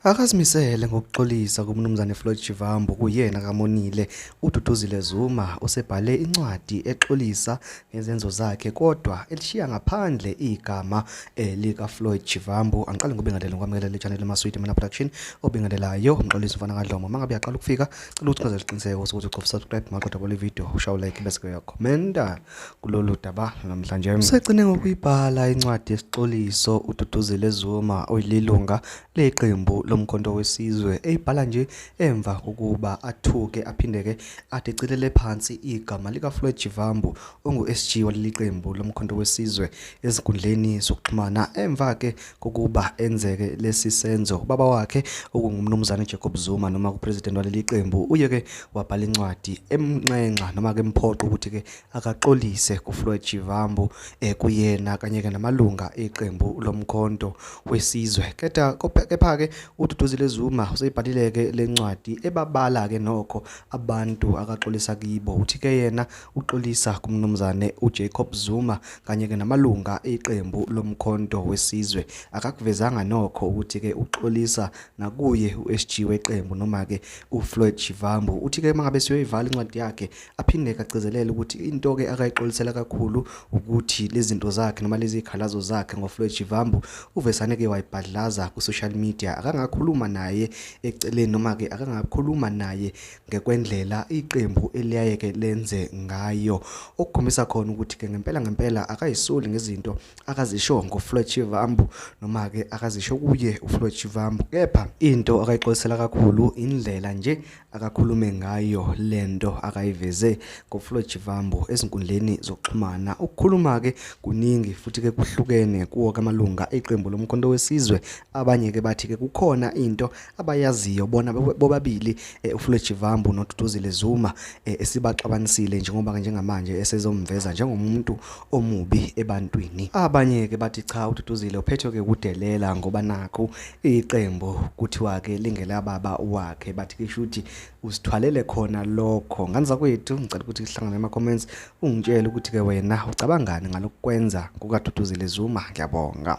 Akazimisele ngokuxolisa kumnumzane Floyd Shivambu kuyena kaMonile uDuduzile Zuma osebhale incwadi exolisa ngezenzo zakhe kodwa elishiya ngaphandle igama lika Floyd Shivambu. Angiqale ngobingelela ngokwamukela le channel eMaswidi Mana Production obingelelayo umxolisi mfana kaDlomo. Mangabe uyaqala ukufika cela ukuthi uchaze isiqiniseko sokuthi uqofa subscribe maqoda le video ushaye like bese uyakhomenta kulolu daba namhlanje. Usegcine ngokuyibhala incwadi yesixoliso uDuduzile Zuma oyilunga leqembu lomkhonto wesizwe eyibhala nje emva kokuba athuke aphindeke adecilele phansi igama lika Floyd Shivambu ongu-SG waleli qembu lomkhonto wesizwe ezinkundleni zokuxhumana emva ke kokuba enzeke lesi senzo. Baba wakhe okungumnumzane Jacob Zuma noma kupresident waleli qembu uye ke wabhala incwadi emnxenxa noma ke emphoqa ukuthi ke akaxolise kuFloyd Shivambu kuyena kanye ke namalunga eqembu lomkhonto wesizwe. Kepha ke uDuduzile Zuma useyibhalile ke lencwadi ebabala ke nokho abantu akaxolisa kibo uthi ke yena uxolisa kumnumzane uJacob Zuma kanye ke namalunga eqembu lomkhonto wesizwe. Akakuvezanga nokho ukuthi ke uxolisa nakuye uSG weqembu noma ke uFloyd Shivambu. Uthi ke mangabe siyoyivala incwadi yakhe aphinde kagcizelele ukuthi into ke akayixolisela kakhulu ukuthi lezi zinto zakhe noma lezi ikhalazo zakhe ngoFloyd Shivambu uvesane ke wayibhadlaza ku social media. Akangakhuluma naye eceleni noma ke akangakhuluma naye ngekwendlela iqembu eliyayeke lenze ngayo, okukhombisa khona ukuthi ke ngempela akayisoli ngezinto akazisho ngoFloyd Shivambu noma ke akazisho kuye uFloyd Shivambu. Kepha into akayixolisela kakhulu indlela nje akakhulume ngayo lento akayiveze ngoFloyd Shivambu ezinkundleni zokuxhumana. Ukukhuluma ke kuningi futhi ke kuhlukene kuwo kamalunga eqembu lomkhonto wesizwe. Abanye ke bathi ke kukhona into abayaziyo bona bobabili uFloyd Shivambu noDuduzile Zuma esibaxabanisile njengoba njengamanje esezomveza njengomuntu omubi ebantwini. Abanye ke bathi cha uDuduzile uphethwe ke kudelela ngoba nakho iqembu kuthiwa ke lingela baba wakhe. Bathi ke shuthi usithwalele khona lokho. Nganza kwethu ngicela ukuthi sihlangane ema comments ungitshele ukuthi ke wena ucabangani ngalokwenza kukaDuduzile Zuma. Ngiyabonga.